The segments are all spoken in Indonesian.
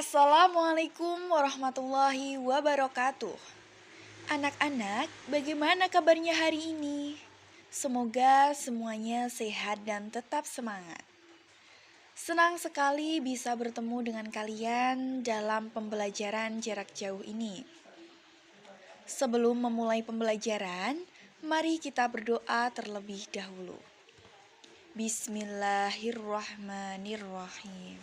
Assalamualaikum warahmatullahi wabarakatuh. Anak-anak, bagaimana kabarnya hari ini? Semoga semuanya sehat dan tetap semangat. Senang sekali bisa bertemu dengan kalian dalam pembelajaran jarak jauh ini. Sebelum memulai pembelajaran, mari kita berdoa terlebih dahulu. Bismillahirrahmanirrahim.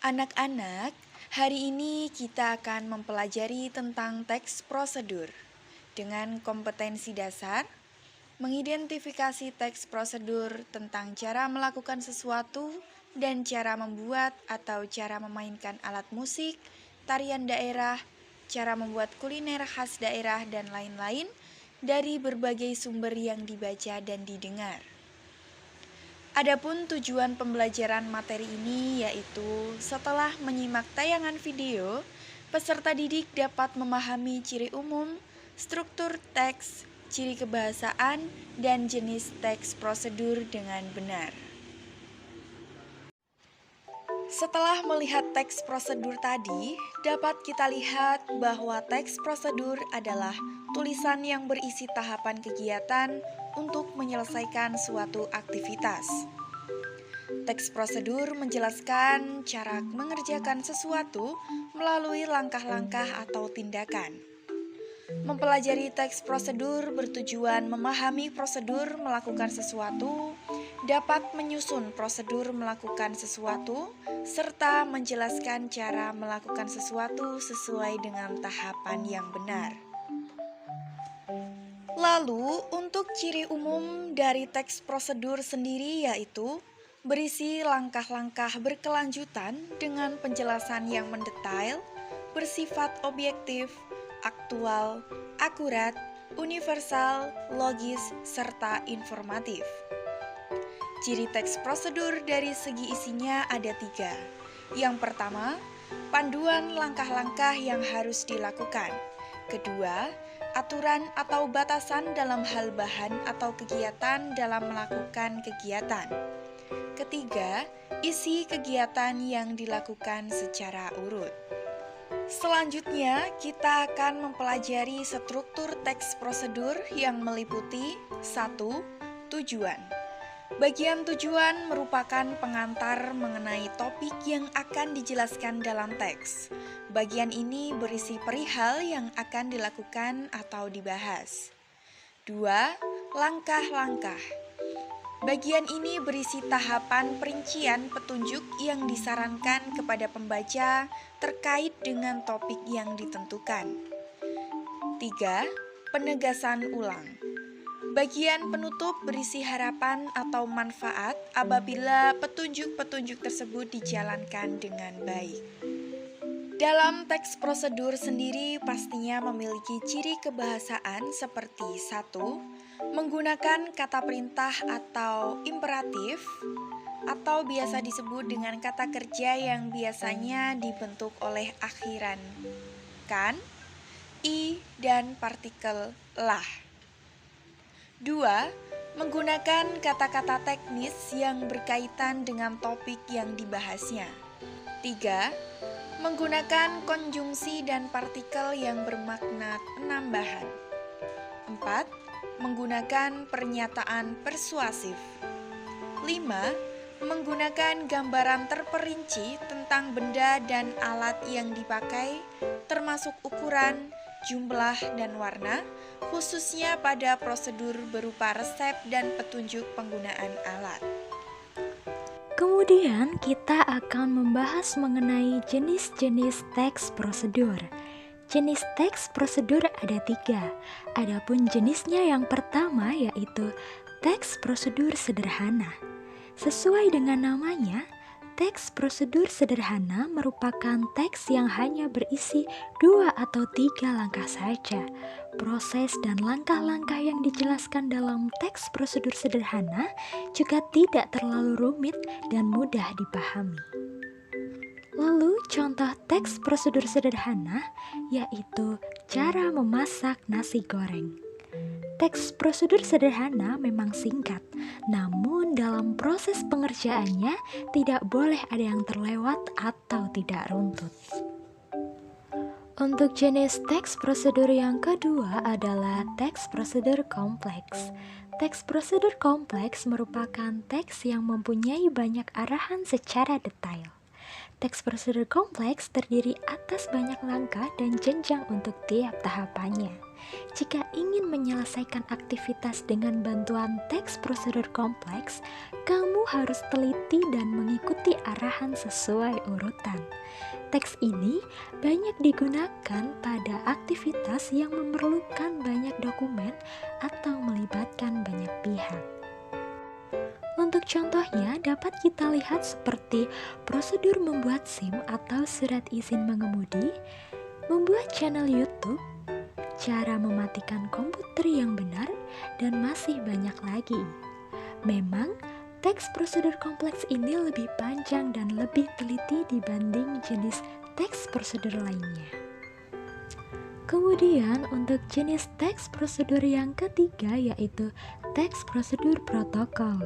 Anak-anak, hari ini kita akan mempelajari tentang teks prosedur dengan kompetensi dasar, mengidentifikasi teks prosedur tentang cara melakukan sesuatu dan cara membuat atau cara memainkan alat musik, tarian daerah, cara membuat kuliner khas daerah, dan lain-lain dari berbagai sumber yang dibaca dan didengar. Adapun tujuan pembelajaran materi ini yaitu setelah menyimak tayangan video, peserta didik dapat memahami ciri umum, struktur teks, ciri kebahasaan, dan jenis teks prosedur dengan benar. Setelah melihat teks prosedur tadi, dapat kita lihat bahwa teks prosedur adalah tulisan yang berisi tahapan kegiatan untuk menyelesaikan suatu aktivitas. Teks prosedur menjelaskan cara mengerjakan sesuatu melalui langkah-langkah atau tindakan. Mempelajari teks prosedur bertujuan memahami prosedur melakukan sesuatu, dapat menyusun prosedur melakukan sesuatu, serta menjelaskan cara melakukan sesuatu sesuai dengan tahapan yang benar. Lalu, untuk ciri umum dari teks prosedur sendiri yaitu berisi langkah-langkah berkelanjutan dengan penjelasan yang mendetail, bersifat objektif, aktual, akurat, universal, logis, serta informatif. Ciri teks prosedur dari segi isinya ada 3. Yang pertama, panduan langkah-langkah yang harus dilakukan. Kedua, aturan atau batasan dalam hal bahan atau kegiatan dalam melakukan kegiatan. Ketiga, isi kegiatan yang dilakukan secara urut. Selanjutnya, kita akan mempelajari struktur teks prosedur yang meliputi 1. Tujuan. Bagian tujuan merupakan pengantar mengenai topik yang akan dijelaskan dalam teks. Bagian ini berisi perihal yang akan dilakukan atau dibahas. 2. Langkah-langkah. Bagian ini berisi tahapan perincian petunjuk yang disarankan kepada pembaca terkait dengan topik yang ditentukan. 3. Penegasan ulang. Bagian penutup berisi harapan atau manfaat apabila petunjuk-petunjuk tersebut dijalankan dengan baik. Dalam teks prosedur sendiri pastinya memiliki ciri kebahasaan seperti 1. Menggunakan kata perintah atau imperatif atau biasa disebut dengan kata kerja yang biasanya dibentuk oleh akhiran kan, i, dan partikel lah. 2. Menggunakan kata-kata teknis yang berkaitan dengan topik yang dibahasnya. 3. Menggunakan konjungsi dan partikel yang bermakna penambahan. 4. Menggunakan pernyataan persuasif. 5. Menggunakan gambaran terperinci tentang benda dan alat yang dipakai, termasuk ukuran, jumlah, dan warna, khususnya pada prosedur berupa resep dan petunjuk penggunaan alat. Kemudian kita akan membahas mengenai jenis-jenis teks prosedur. Jenis teks prosedur ada 3. Adapun jenisnya yang pertama yaitu teks prosedur sederhana. Sesuai dengan namanya, teks prosedur sederhana merupakan teks yang hanya berisi 2 atau 3 langkah saja. Proses dan langkah-langkah yang dijelaskan dalam teks prosedur sederhana juga tidak terlalu rumit dan mudah dipahami. Lalu contoh teks prosedur sederhana yaitu cara memasak nasi goreng. Teks prosedur sederhana memang singkat, namun dalam proses pengerjaannya tidak boleh ada yang terlewat atau tidak runtut. Untuk jenis teks prosedur yang kedua adalah teks prosedur kompleks. Teks prosedur kompleks merupakan teks yang mempunyai banyak arahan secara detail. Teks prosedur kompleks terdiri atas banyak langkah dan jenjang untuk tiap tahapannya. Jika ingin menyelesaikan aktivitas dengan bantuan teks prosedur kompleks, kamu harus teliti dan mengikuti arahan sesuai urutan. Teks ini banyak digunakan pada aktivitas yang memerlukan banyak dokumen atau melibatkan banyak pihak. Untuk contohnya dapat kita lihat seperti prosedur membuat SIM atau surat izin mengemudi, membuat channel YouTube, cara mematikan komputer yang benar, dan masih banyak lagi. Memang, teks prosedur kompleks ini lebih panjang dan lebih teliti dibanding jenis teks prosedur lainnya. Kemudian untuk jenis teks prosedur yang ketiga yaitu teks prosedur protokol.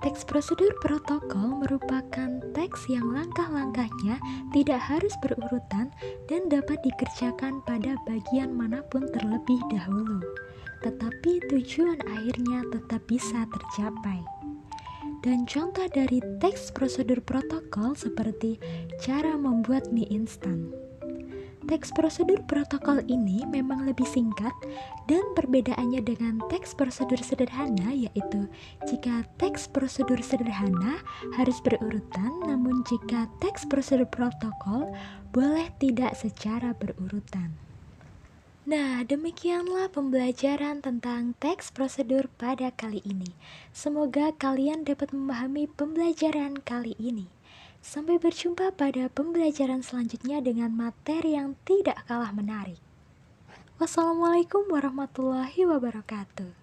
Teks prosedur protokol merupakan teks yang langkah-langkahnya tidak harus berurutan dan dapat dikerjakan pada bagian manapun terlebih dahulu, tetapi tujuan akhirnya tetap bisa tercapai. Dan contoh dari teks prosedur protokol seperti cara membuat mie instan. Teks prosedur protokol ini memang lebih singkat dan perbedaannya dengan teks prosedur sederhana yaitu jika teks prosedur sederhana harus berurutan, namun jika teks prosedur protokol boleh tidak secara berurutan. Nah, demikianlah pembelajaran tentang teks prosedur pada kali ini. Semoga kalian dapat memahami pembelajaran kali ini. Sampai berjumpa pada pembelajaran selanjutnya dengan materi yang tidak kalah menarik. Wassalamualaikum warahmatullahi wabarakatuh.